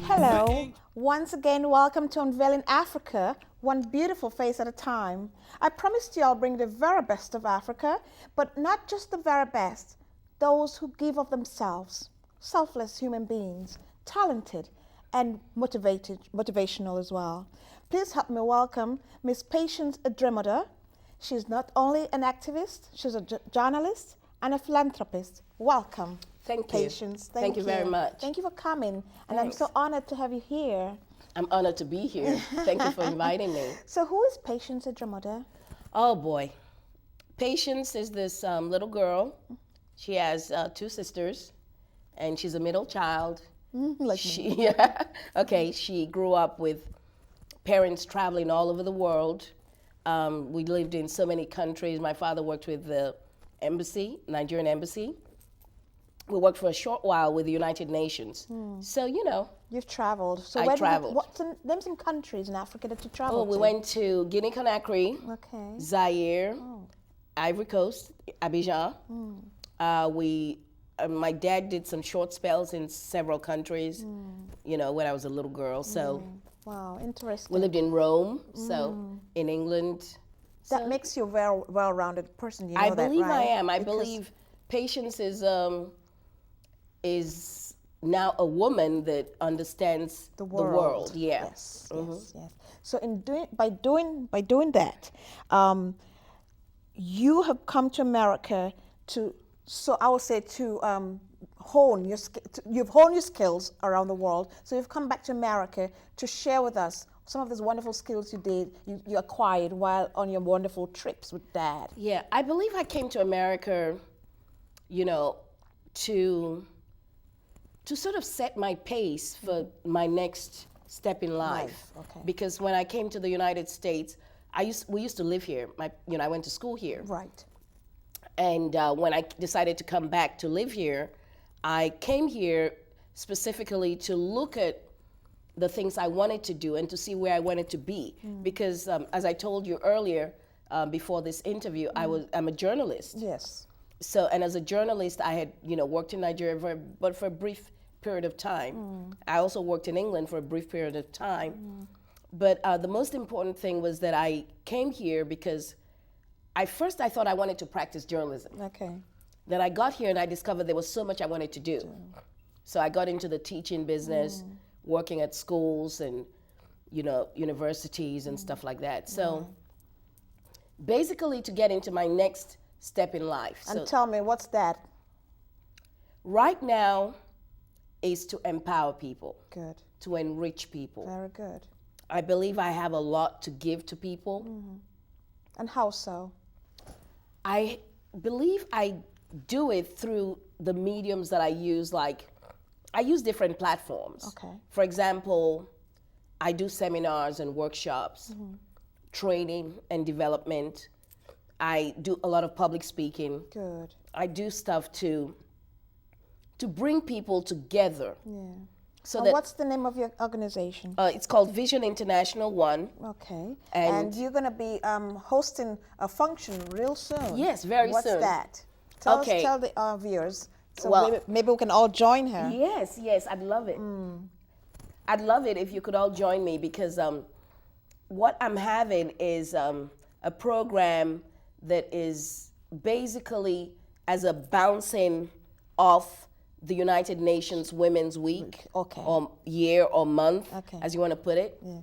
Hello, once again, welcome to Unveiling Africa, one beautiful face at a time. I promised you I'll bring the very best of Africa, but not just the very best, those who give of themselves, selfless human beings, talented and motivational as well. Please help me welcome Miss Patience Adremoda. She's not only an activist, she's a journalist and a philanthropist. Welcome. Thank you. Patience. Thank you very much. Thank you for coming. And Thanks. I'm so honored to have you here. I'm honored to be here. Thank you for inviting me. So who is Patience Adremoda? Oh boy. Patience is this little girl. She has two sisters, and she's a middle child. Like me. Yeah. Okay, she grew up with parents traveling all over the world. We lived in so many countries. My father worked with the embassy, Nigerian embassy. We worked for a short while with the United Nations. So, you know. You've traveled. So I traveled. Name some countries in Africa that you Oh, traveled we to. went to Guinea-Conakry, Okay. Zaire, Ivory Coast, Abidjan. My dad did some short spells in several countries, you know, when I was a little girl. So Wow, interesting. we lived in Rome, so in England. That makes you a very well-rounded person. You know I that, believe right? I am. I Because- believe Patience is now a woman that understands the world. Yeah. Yes, yes. So by doing that, you have come to America to, so I would say to hone your you've honed your skills around the world. So you've come back to America to share with us some of these wonderful skills you acquired while on your wonderful trips with Dad. Yeah, I believe I came to America, you know, to sort of set my pace for my next step in life. Okay. Because when I came to the United States, we used to live here. I went to school here. Right. And when I decided to come back to live here, I came here specifically to look at the things I wanted to do and to see where I wanted to be. Because as I told you earlier, before this interview, I'm a journalist. Yes. So, and as a journalist, I had, worked in Nigeria but for a brief period of time. I also worked in England for a brief period of time. But the most important thing was that I came here because I thought I wanted to practice journalism. Okay. Then I got here and I discovered there was so much I wanted to do. So I got into the teaching business, working at schools and, universities and stuff like that. So basically to get into my next step in life. And So tell me, what's that? right now is to empower people, Good. to enrich people. Very good. I believe I have a lot to give to people. And how so? I believe I do it through the mediums that I use, like I use different platforms. Okay. For example, I do seminars and workshops, training and development. I do a lot of public speaking. Good. I do stuff to bring people together. Yeah. So And that what's the name of your organization? it's called Vision International One. Okay. And- And you're going to be hosting a function real soon. Yes, very What's soon. that? Okay. Tell the viewers. So Well- maybe we can all join her. Yes, I'd love it. I'd love it if you could all join me because what I'm having is a program that is basically as a bouncing off the United Nations Women's Week Okay. or year or month, Okay. as you want to put it. Yeah.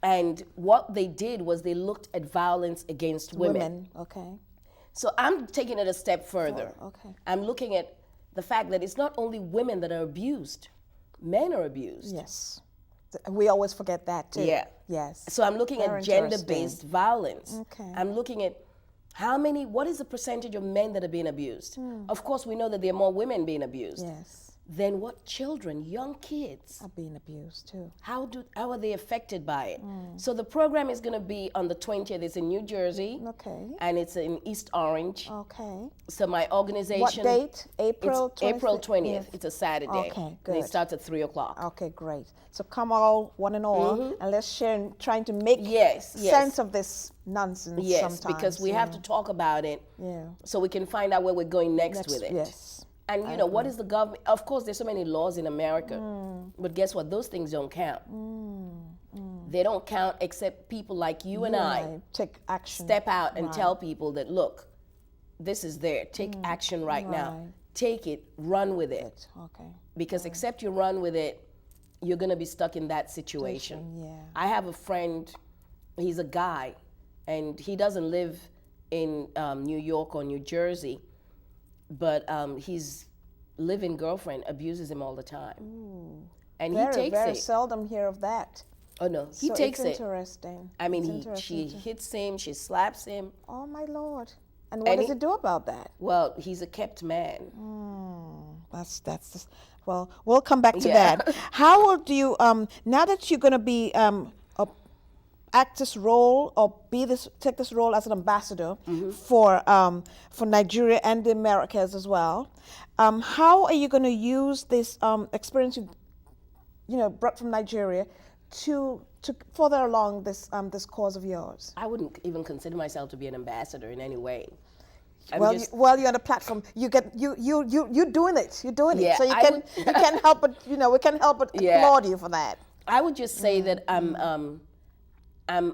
And what they did was they looked at violence against women. Okay. So I'm taking it a step further. Okay. I'm looking at the fact that it's not only women that are abused, men are abused. Yes. We always forget that too. Yeah. Yes. So I'm looking Very at gender-based interesting. violence. Okay. I'm looking at what is the percentage of men that are being abused? Of course, we know that there are more women being abused. Yes. then what children, young kids, Are being abused too. how are they affected by it? So the program is going to be on the 20th. It's in New Jersey. Okay. And it's in East Orange. Okay. So my organization. What date? April 20th? April 20th. It's a Saturday. Okay, And good. it starts at 3 o'clock. Okay, great. So come all, one and all, and let's share in trying to make Yes. sense of this nonsense Yes, sometimes. because we have to talk about it Yeah. so we can find out where we're going next with it. Yes. And you know, what is the government? Of course, there's so many laws in America, but guess what? Those things don't count. They don't count except people like you and I take action. step out and tell people that, look, this is there. Take action right now. Right. Take it, run with it. Okay. Because except you run with it, you're going to be stuck in that situation. Yeah. I have a friend, he's a guy, and he doesn't live in New York or New Jersey, but his live-in girlfriend abuses him all the time. And he takes very it. seldom hear of that. Oh no, he So takes it's it. interesting. I mean, It's she interesting hits him, she slaps him. Oh my Lord! And what does he- it do about that? Well, he's a kept man. That's just, well, we'll come back to Yeah. that. How will you now that you're going to be act this role or take this role as an ambassador for Nigeria and the Americas as well? How are you going to use this experience you've brought from Nigeria to further along this cause of yours? I wouldn't even consider myself to be an ambassador in any way. I'm Well, just- you're on a platform. You doing it. You're doing Yeah, it. So you can't help but we can't help but Yeah. applaud you for that. I would just say that I'm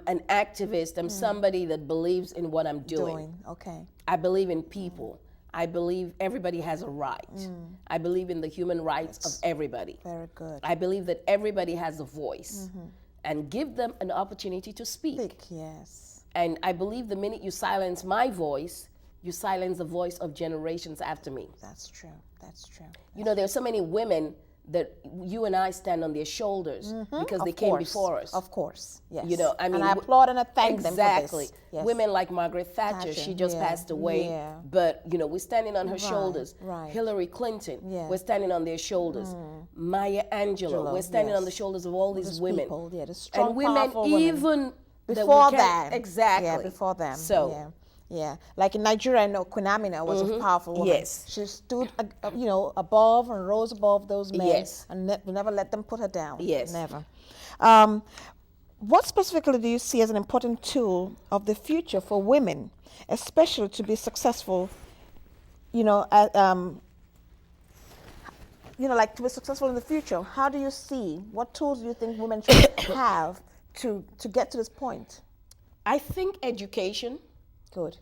an activist. I'm somebody that believes in what I'm doing. Okay. I believe in people. I believe everybody has a right. I believe in the human rights of everybody. Very good. I believe that everybody has a voice and give them an opportunity to speak. Yes. And I believe the minute you silence my voice, you silence the voice of generations after me. That's true. That's true. You know, there's so many women that you and I stand on their shoulders because they came before us. Of course. Yes. You know, I mean, and I applaud and I thank them for exactly. this. Yes. Women like Margaret Thatcher, she just yeah, passed away, yeah. but you know, we're standing on her shoulders. right. Hillary Clinton, Yeah. we're standing on their shoulders. Maya Angelou, we're standing on the yes. shoulders of all these women. People, yeah, the strong, And women, powerful women. even that we Before can't- them. exactly. Yeah, before them. So. Yeah. Yeah, like in Nigeria, I know Queen Amina was a powerful woman. Yes. She stood, above and rose above those men, Yes. and never let them put her down. Yes. Never. What specifically do you see as an important tool of the future for women, especially to be successful? Like to be successful in the future. How do you see? What tools do you think women should have to get to this point? I think education. Good.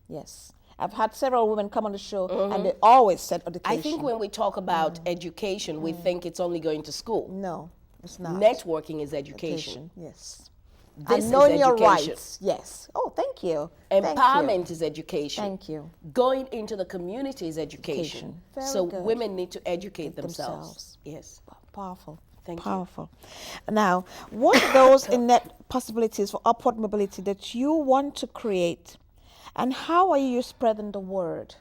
Yes. I've had several women come on the show and they always said education. I think when we talk about education, we think it's only going to school. No, it's not. Networking is education. Yes. This And knowing is your education. rights. Yes. Oh, thank you. Thank you. Empowerment is education. Thank you. Going into the community is education. Education. Very So good. women need to educate themselves. themselves. Yes. Powerful. Thank you. Powerful. Now, what are those innate possibilities for upward mobility that you want to create? And how are you spreading the word?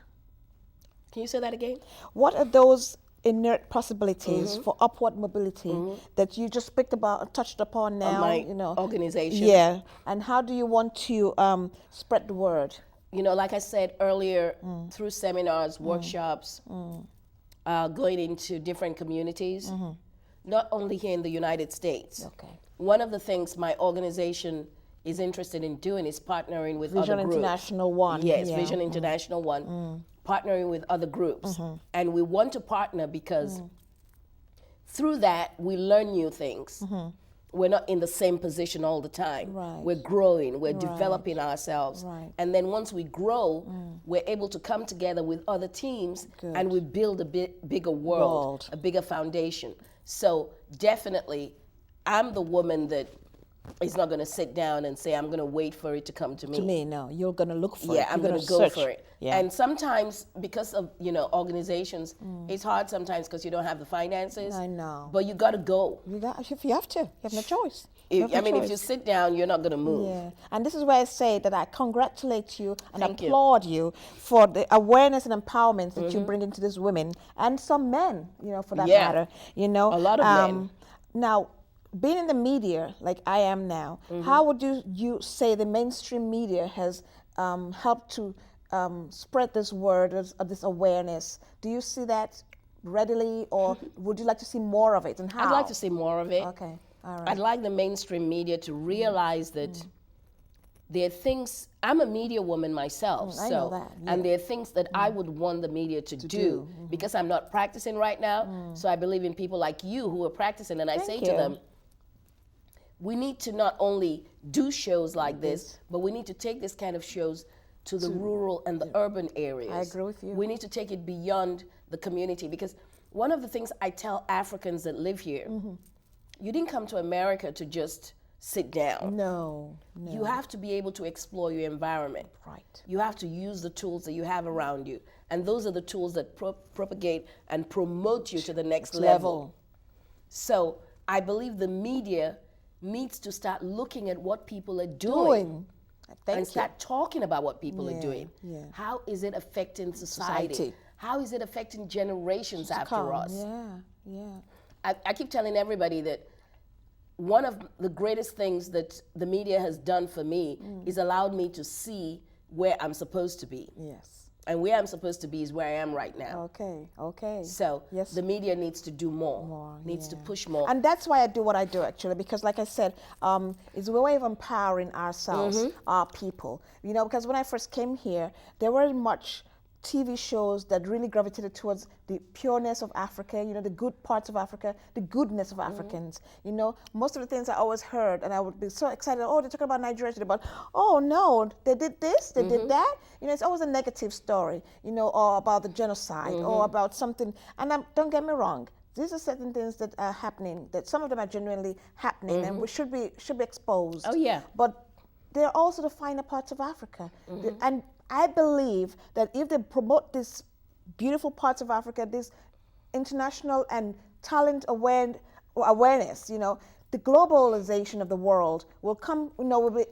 Can you say that again? What are those inert possibilities for upward mobility that you just touched upon now? My organization. Yeah. And how do you want to spread the word? You know, like I said earlier, through seminars, workshops, going into different communities, not only here in the United States. Okay. One of the things my organization is interested in doing is partnering with Vision other groups. International One. Yes, Yeah. Vision International One, partnering with other groups. And we want to partner because through that, we learn new things. We're not in the same position all the time. Right. We're growing, we're developing ourselves. Right. And then once we grow, we're able to come together with other teams and we build a bigger world, a bigger foundation. So definitely, I'm the woman that is not going to sit down and say, I'm going to wait for it to come to me. To me, no. You're going to look for it. Yeah, I'm You're going to go search. for it. Yeah. And sometimes, because of, organizations, it's hard sometimes because you don't have the finances. I know. But you got to go. You have to. You have no choice. If you sit down, you're not going to move. Yeah, and this is why I say that I congratulate you and Thank you. applaud you for the awareness and empowerment that you bring into these women and some men, for that matter. A lot of men. Now, being in the media like I am now, how would you say the mainstream media has helped to spread this word of this awareness? Do you see that readily, or would you like to see more of it, and how? I'd like to see more of it. Okay. All right. I'd like the mainstream media to realize that there are things, I'm a media woman myself, I know that, yeah. and there are things that I would want the media to do because I'm not practicing right now. So I believe in people like you who are practicing, and I say to them, we need to not only do shows like this, but we need to take this kind of shows to the rural and the urban areas. I agree with you. We need to take it beyond the community, because one of the things I tell Africans that live here, you didn't come to America to just sit down. No. You have to be able to explore your environment. Right. You have to use the tools that you have around you. And those are the tools that propagate and promote you to the next level. So I believe the media needs to start looking at what people are doing. And start talking about what people are doing. Yeah. How is it affecting society? How is it affecting generations after us? I keep telling everybody that one of the greatest things that the media has done for me is allowed me to see where I'm supposed to be. Yes. And where I'm supposed to be is where I am right now. Okay. So the media needs to do more, needs to push more. And that's why I do what I do, actually, because like I said, it's a way of empowering ourselves, our people. Because when I first came here, there weren't much TV shows that really gravitated towards the pureness of Africa, the good parts of Africa, the goodness of Africans. Most of the things I always heard, and I would be so excited, oh, they're talking about Nigeria today, but oh no, they did this, they did that. It's always a negative story, or about the genocide, or about something. And don't get me wrong, these are certain things that are happening, that some of them are genuinely happening, and we should be exposed. Oh yeah. But they're also the finer parts of Africa. And I believe that if they promote these beautiful parts of Africa, this international and talent awareness, the globalization of the world will come, will be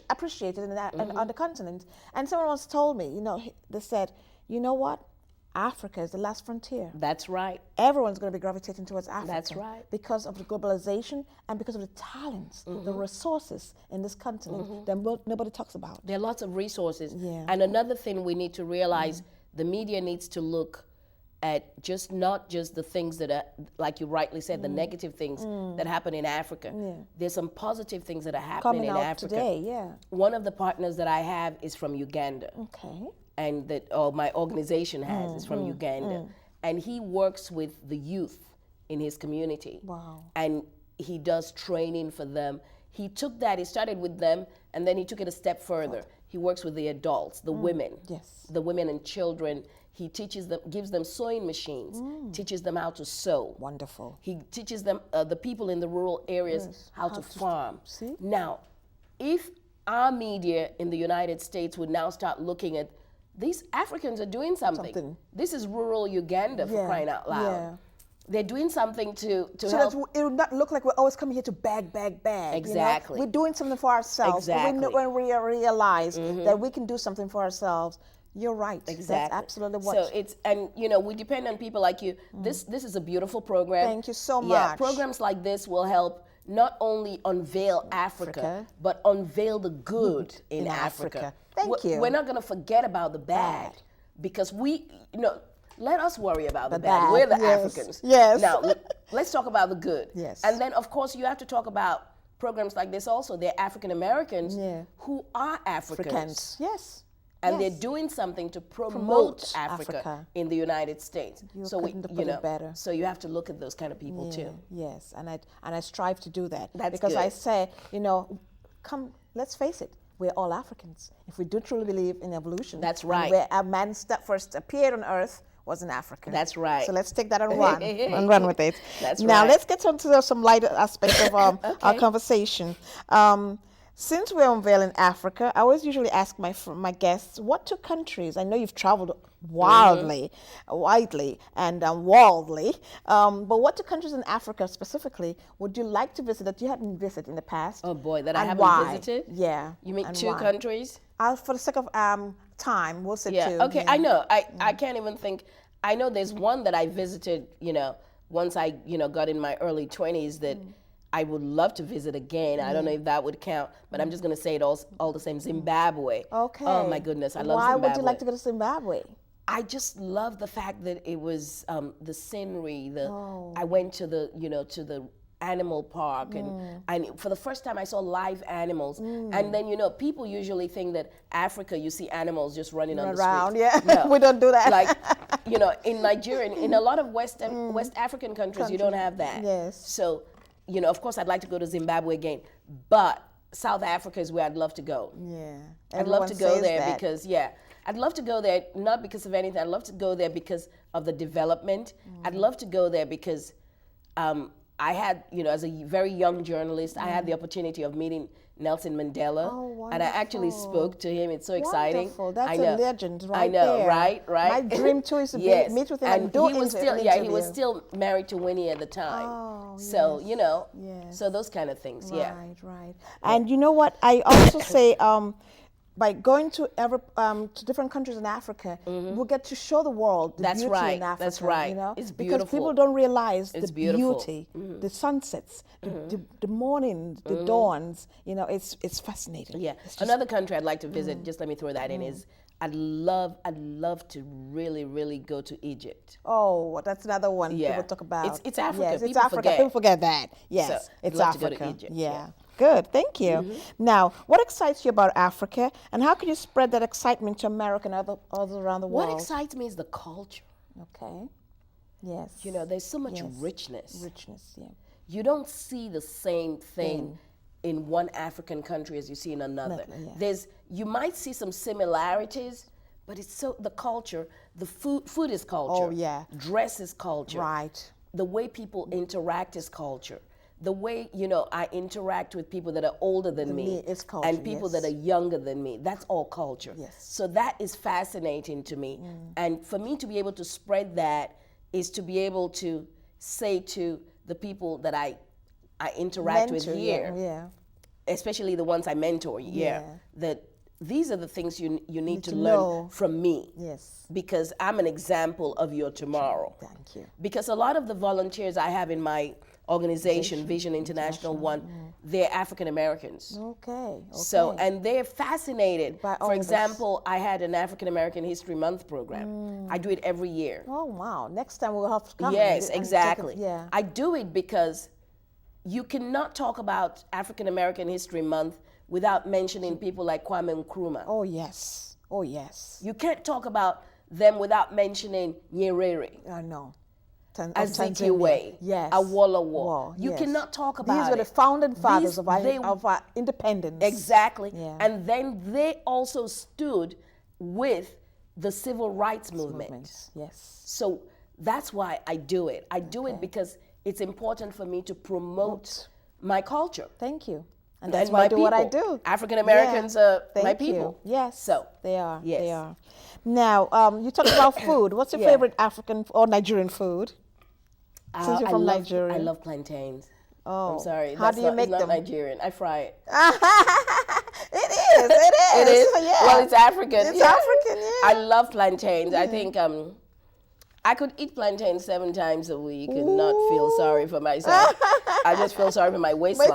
appreciated on the continent. And someone once told me, they said, you know what? Africa is the last frontier. That's right. Everyone's going to be gravitating towards Africa. That's right. Because of the globalization and because of the talents, the resources in this continent that nobody talks about. There are lots of resources. Yeah. And another thing we need to realize, the media needs to look at not just the things that are, like you rightly said, the negative things that happen in Africa. There's some positive things that are happening in Africa. Today, One of the partners that I have is from Uganda. Okay. And that my organization has is from Uganda. And he works with the youth in his community. Wow. And he does training for them. He started with them, and then he took it a step further. He works with the adults, the women, the women and children. He teaches them, gives them sewing machines, teaches them how to sew. Wonderful. He teaches them, the people in the rural areas, how to farm. See? Now, if our media in the United States would now start looking at, these Africans are doing something. This is rural Uganda, for crying out loud. Yeah. They're doing something to so help. that it would not look like we're always coming here to beg. Exactly. We're doing something for ourselves. Exactly. When we realize that we can do something for ourselves, you're right. Exactly. That's absolutely what. So it's, and we depend on people like you. This is a beautiful program. Thank you so much. Yeah, programs like this will help not only unveil Africa, but unveil the good in Africa. Thank you. We're not going to forget about the bad, because let us worry about the bad. We're the Africans. Yes. Now, let's talk about the good. Yes. And then, of course, you have to talk about programs like this also. They're African Americans who are Africans. Yes. And they're doing something to promote Africa in the United States. Better. So you have to look at those kind of people too. Yes, and I strive to do that. That's because good. I say, come, let's face it, we're all Africans. If we do truly believe in evolution, that's right. Where a man first appeared on Earth, was in Africa. That's right. So let's take that and run with it. That's now right. let's get on to some lighter aspects of our Okay. conversation. Since we're unveiling Africa, I always usually ask my guests, what two countries? I know you've traveled widely and worldly, but what two countries in Africa specifically would you like to visit that you hadn't visited in the past? Oh boy, that I and haven't why? visited? Yeah. You mean and two why? countries? For the sake of time, we'll say Yeah. two. Okay, I know. I can't even think. I know there's one that I visited, once I, got in my early 20s that I would love to visit again. I don't know if that would count, but I'm just going to say it all the same. Zimbabwe. Okay. Oh my goodness, I love Why Zimbabwe. would you like to go to Zimbabwe? I just love the fact that it was the scenery. Oh. I went to to the animal park, and for the first time I saw live animals. And then people usually think that Africa, you see animals just running on the Around, street. yeah. No. We don't do that. Like in Nigeria, in a lot of West African countries, you don't have that. Yes. So of course I'd like to go to Zimbabwe again, but South Africa is where I'd love to go. Yeah. I'd love to Everyone go says there that. because I'd love to go there not because of anything. I'd love to go there because of the development. I'd love to go there because I had, as a very young journalist, I had the opportunity of meeting Nelson Mandela, Oh, and I actually wonderful. spoke to him. It's so exciting. Wonderful. That's I know. a legend right I know, there. right? My dream too is to Yes. meet with him and and do he was an still, interview. he was still married to Winnie at the time. Oh, So yes. so those kind of things. Yeah. Right. And you know what? I also say by going to different countries in Africa, we'll get to show the world the That's beauty right. in Africa. That's right. You know? It's Because beautiful. people don't realize It's the beautiful. beauty, the sunsets, the morning, the dawns. It's fascinating. Yeah. It's just- Another country I'd like to visit, just let me throw that in, is I'd love to really, really go to Egypt. Oh, that's another one Yeah. people talk about. It's Africa. Yes, it's People Africa. forget. People forget that. Yes, So, I'd it's love to go Africa. to Egypt, Yeah. yeah. Good. Thank you. Now, what excites you about Africa, and how can you spread that excitement to America and others around the What world? excites me is the culture. Okay. Yes. There's so much Yes. richness. Richness. Yeah. You don't see the same thing in one African country as you see in another. Yeah. You might see some similarities, but it's the culture, the food is culture. Oh, yeah. Dress is culture. Right. The way people interact is culture. The way, I interact with people that are older than me is culture, and people that yes. are younger than me, that's all culture. Yes. So that is fascinating to me. And for me to be able to spread that is to be able to say to the people that I interact with Mentor, here, yeah. especially the ones I mentor, Yeah. that these are the things you need to to learn know. from me. Yes. Because I'm an example of your tomorrow. Thank you. Because a lot of the volunteers I have in my organization, Vision International One, they're African Americans. Okay. So, and they're fascinated. By all For this. example, I had an African American History Month program. I do it every year. Oh wow! Next time we'll have to come. Yes, and exactly. Yeah. I do it because you cannot talk about African American History Month without mentioning people like Kwame Nkrumah. Oh yes. Oh yes. You can't talk about them without mentioning Nyerere, I know. Azikiwe, Yes. Awolowo. You yes. cannot talk about These were the it. founding fathers These- of they- our independence. Exactly. Yeah. And then they also stood with the civil rights movement. Movements. Yes. So that's why I do it. I do it because it's important for me to promote my culture. Thank you. And And that's why I do what I people. do. African Americans are Thank my you. people. Yes. So, they are. yes. They are. Now, you talked about food. What's your Yeah. favorite African or Nigerian food? Since you're from Nigeria. I love plantains. Oh. I'm sorry. How that's do you not, make it's them? not Nigerian. I fry it. It is. It is. It is? Yeah. Well, it's African. It's yeah. African, yeah. I love plantains. I think I could eat plantains 7 times a week and not feel sorry for myself. I just feel sorry for my waistline.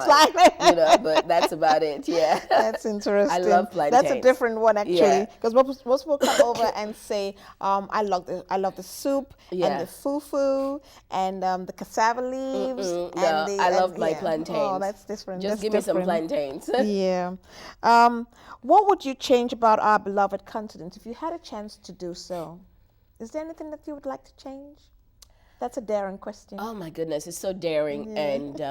But that's about it. Yeah. That's interesting. I love plantains. That's a different one actually, Yeah. because most people come over and say, "I love the soup Yeah. and the fufu and the cassava leaves." No, And I love my plantains. Oh, that's different. Just That's give me some different. plantains. Yeah. What would you change about our beloved continent if you had a chance to do so? Is there anything that you would like to change? That's a daring question. Oh my goodness, it's so daring. And,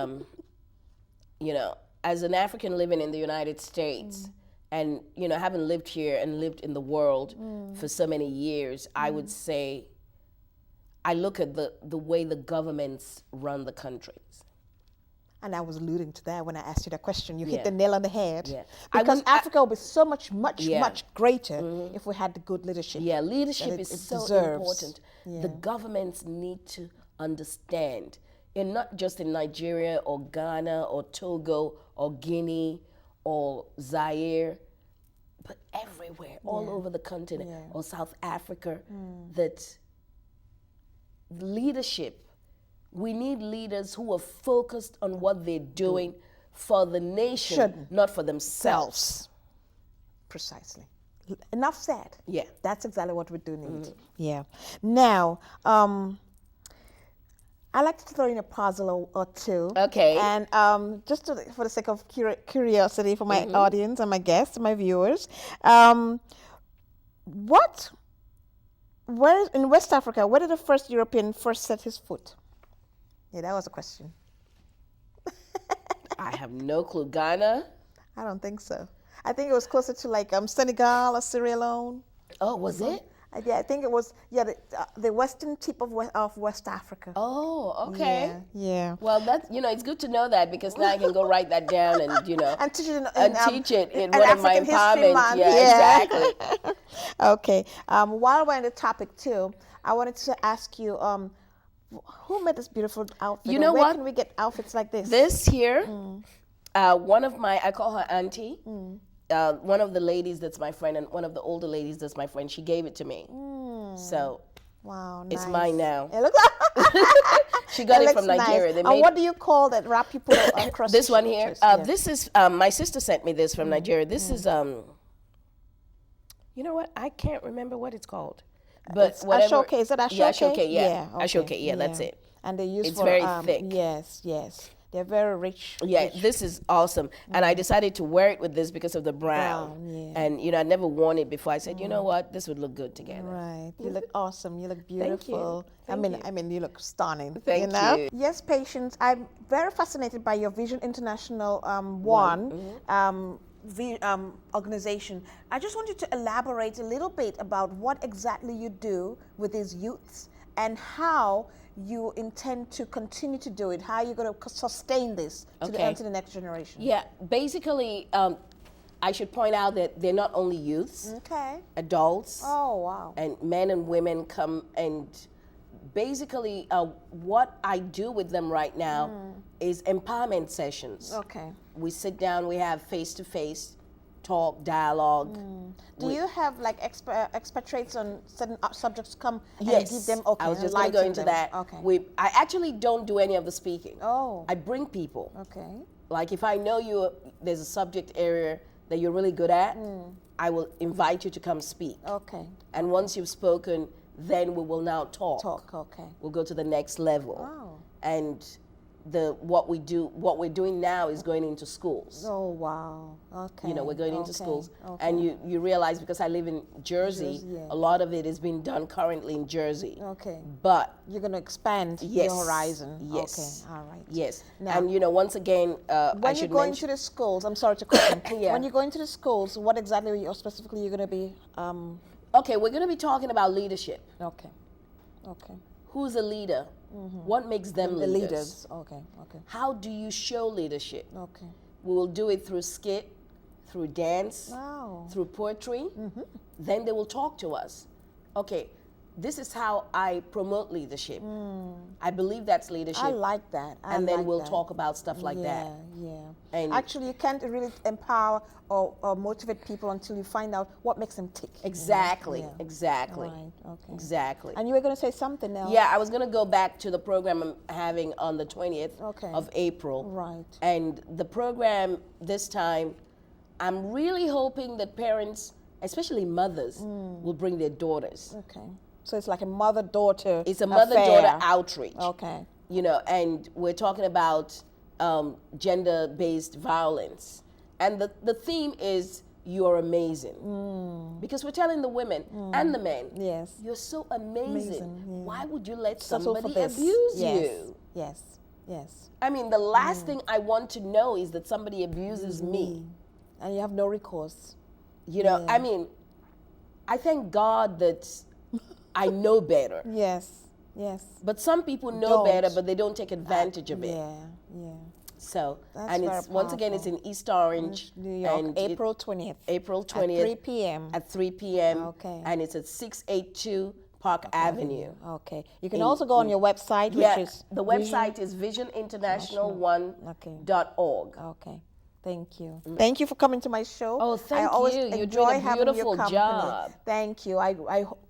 as an African living in the United States and, having lived here and lived in the world for so many years, I would say I look at the way the governments run the countries. And I was alluding to that when I asked you that question. You hit Yeah. the nail on the head. Yeah. Because Africa would be so much Yeah. greater if we had the good leadership. Yeah, leadership that is it so deserves. important. Yeah. The governments need to understand, and not just in Nigeria or Ghana or Togo or Guinea or Zaire, but everywhere, all over the continent, or South Africa, that leadership, we need leaders who are focused on what they're doing for the nation, not for themselves. Precisely. Enough said. Yeah. That's exactly what we do need. Yeah. Now, I like to throw in a puzzle or two. Okay. And just for the sake of curiosity for my audience and my guests and my viewers, where in West Africa, where did the first European first set his foot? Yeah, that was a question. I have no clue. Ghana? I don't think so. I think it was closer to like Senegal or Sierra Leone. Oh, was it? Yeah, I think it was the western tip of West Africa. Oh, okay. Yeah. Well, that's, it's good to know that, because now I can go write that down and, and teach it teach it in one of my African History empowerment. Month. Yeah, exactly. Okay. While we're on the topic too, I wanted to ask you, who made this beautiful outfit? You know Where what? can we get outfits like this? This here, one of my, I call her auntie. One of the ladies that's my friend, and one of the older ladies that's my friend, she gave it to me. So Wow, it's nice. mine now. It looks She got it looks from Nigeria. nice. They And made what do you call that wrap people across this the one here. shoulders? This is my sister sent me this from Nigeria. This is you know what? I can't remember what it's called. But It's whatever. Ashoke. Is it Ashoke? Yeah, Ashoke. Yeah, Yeah, okay. Ashoke. Yeah, that's it. And they use It's for, very thick. Yes, yes. They're very rich. Yeah, rich. this is awesome. And I decided to wear it with this because of the brown. Yeah. And I never worn it before. I said, you know what? This would look good together. Right. You look awesome. You look Thank you. beautiful. I mean, you look stunning. Thank you. you. Yes, Patience. I'm very fascinated by your Vision International organization. I just want you to elaborate a little bit about what exactly you do with these youths and how you intend to continue to do it. How you're going to sustain this to the next generation. Yeah, basically, I should point out that they're not only youths, adults, wow. and men and women come, and basically what I do with them right now is empowerment sessions. Okay. We sit down, we have face-to-face talk, dialogue. Do you have like expatriates on certain subjects come Yes. and give them, I was just going to go into that. Okay. I actually don't do any of the speaking. Oh. I bring people. Okay. Like if I know there's a subject area that you're really good at, I will invite you to come speak. Okay. And once you've spoken, then we will now talk. Okay. We'll go to the next level. Wow. And what we're doing now is going into schools. Oh, wow. Okay. We're going into schools. Okay. And you realize, because I live in Jersey, yeah. a lot of it is being done currently in Jersey. Okay. But you're going to expand yes, your horizon. Yes. Okay. All right. Yes. Now, and once again, when you go into the schools, I'm sorry to cut in. Yeah. When you go into the schools, what exactly specifically you're going to be? Okay, we're going to be talking about leadership. Okay. Okay. Who's a leader? What makes them The leaders? leaders. Okay. Okay. How do you show leadership? Okay. We will do it through skit, through dance, Wow. through poetry. Then they will talk to us. Okay, this is how I promote leadership. I believe that's leadership. I like that. And then we'll talk about stuff like that. Yeah. And actually, you can't really empower or motivate people until you find out what makes them tick. Exactly. Yeah. Exactly. Right. Okay. Exactly. And you were going to say something else. Yeah, I was going to go back to the program I'm having on the 20th of April. Right. And the program this time, I'm really hoping that parents, especially mothers, will bring their daughters. Okay. So it's like a mother-daughter It's a mother-daughter outreach. Okay. And we're talking about gender-based violence. And the theme is, you're amazing. Because we're telling the women and the men, Yes. you're so amazing. Yeah. Why would you let Settle for somebody this. abuse Yes. you? Yes. Yes. I mean, the last thing I want to know is that somebody abuses me. And you have no recourse. I mean, I thank God that I know better. Yes. Yes. But some people know Don't. better, but they don't take advantage of it. Yeah. So, That's and very it's once again, it's powerful. in East Orange, New York, and April 20th. April 20th At 3 p.m. At 3 p.m. Okay. And it's at 682 Park Avenue. Okay. You can also go on your website, Yeah, which is the website is visioninternational1.org. Okay. Thank you. Thank you for coming to my show. Oh, thank I always you. You're enjoy doing a having your beautiful company. job. Thank you.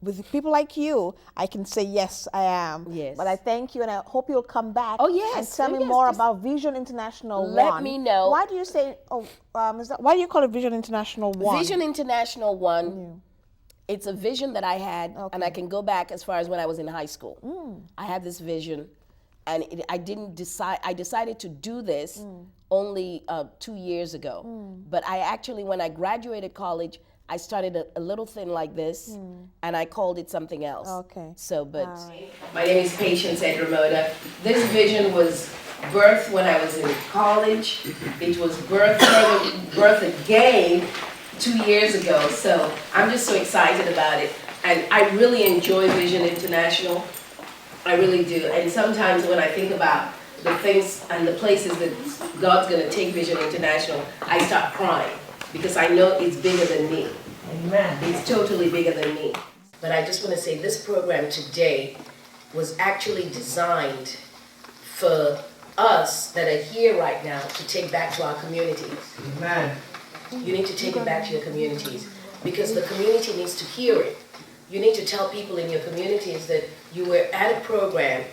With people like you, I can say yes, I am. Yes. But I thank you, and I hope you'll come back. Oh, yes. And tell Oh, me yes, more just about Vision International let One. me know. Why do you say? Why do you call it Vision International One? Vision International One. It's a vision that I had, and I can go back as far as when I was in high school. I had this vision, and I decided to do this only 2 years ago. But I actually, when I graduated college, I started a little thing like this, and I called it something else. Okay. So, but my name is Patience Edramota. This vision was birthed when I was in college. It was birthed again 2 years ago. So I'm just so excited about it. And I really enjoy Vision International. I really do. And sometimes when I think about the things and the places that God's going to take Vision International, I start crying because I know it's bigger than me. Amen. It's totally bigger than me. But I just want to say this program today was actually designed for us that are here right now to take back to our communities. Amen. You need to take it back to your communities because the community needs to hear it. You need to tell people in your communities that you were at a program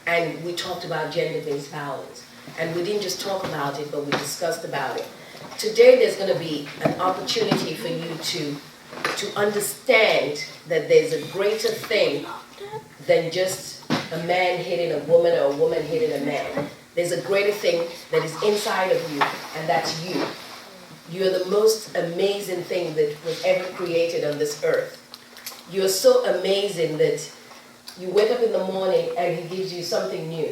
and we talked about gender-based violence. And we didn't just talk about it, but we discussed about it. Today there's going to be an opportunity for you to understand that there's a greater thing than just a man hitting a woman or a woman hitting a man. There's a greater thing that is inside of you, and that's you. You're the most amazing thing that was ever created on this earth. You're so amazing that you wake up in the morning and He gives you something new.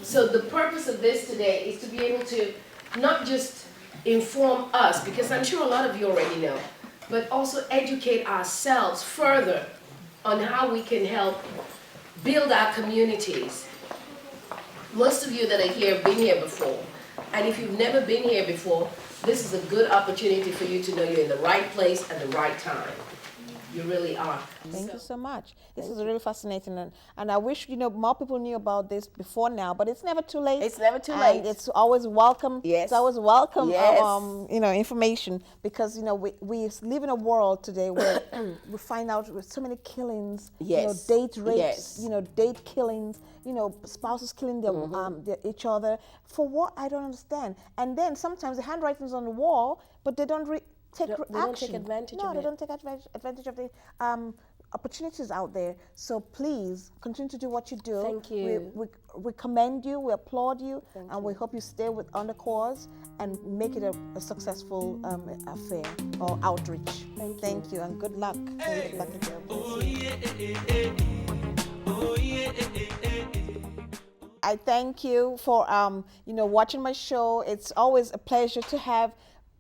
So the purpose of this today is to be able to not just inform us, because I'm sure a lot of you already know, but also educate ourselves further on how we can help build our communities. Most of you that are here have been here before. And if you've never been here before, this is a good opportunity for you to know you're in the right place at the right time. You really are. Thank you so much. This is really fascinating, and I wish more people knew about this before now. But it's never too late. It's never too and late. It's always welcome. Yes. It's always welcome. Yes. Information, because we live in a world today where we find out with so many killings. Yes. Date rapes. Yes. Date killings. Spouses killing their each other for what I don't understand. And then sometimes the handwriting's on the wall, but they don't take action. They don't take advantage of it. No, they don't take advantage of the opportunities out there. So please continue to do what you do. Thank you. We commend you, we applaud you, and we hope you stay on the cause and make it a successful affair or outreach. Thank you, and good luck. Good luck in your business. I thank you for watching my show. It's always a pleasure to have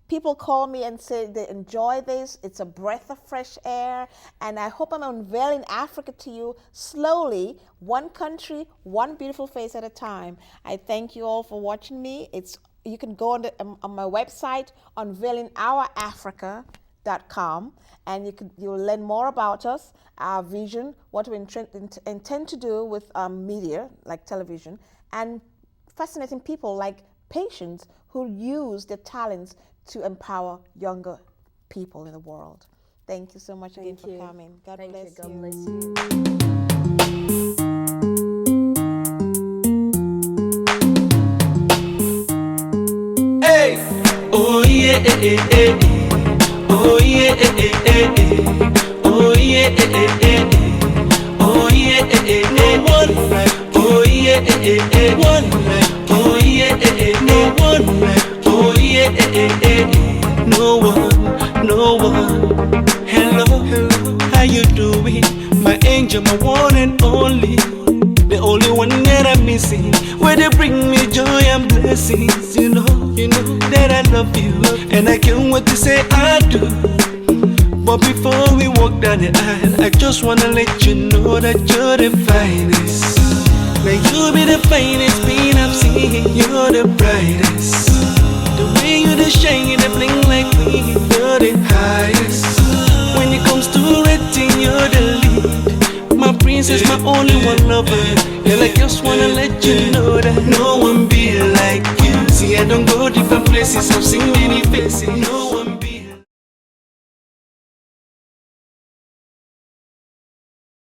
people call me and say they enjoy this. It's a breath of fresh air, and I hope I'm unveiling Africa to you slowly, one country, one beautiful face at a time. I thank you all for watching me. You can go on my website, unveilingourafrica.com, and you'll learn more about us, our vision, what we intend to do with media like television, and fascinating people like Patience who use their talents to empower younger people in the world. Thank you so much again for coming. God bless you. God bless you. Hey! Oh yeah, oh yeah, oh yeah, oh yeah, no one like, oh yeah, one like, oh yeah, no one like, oh yeah, no one. Hello, how you doing? My angel, my one and only, the only one that I'm missing. Where they bring me joy and blessings, you know that I love you, and I can't wait to say I do. But before we walk down the aisle, I just wanna let you know that you're the finest. Now you be the finest being I've seen, you're the brightest. The way you the shine, you the bling like me, you're the highest. When it comes to rating, you're the lead. My princess, my only one lover. Girl, I just wanna let you know that no one be like you. See, I don't go different places, I've seen many faces. No one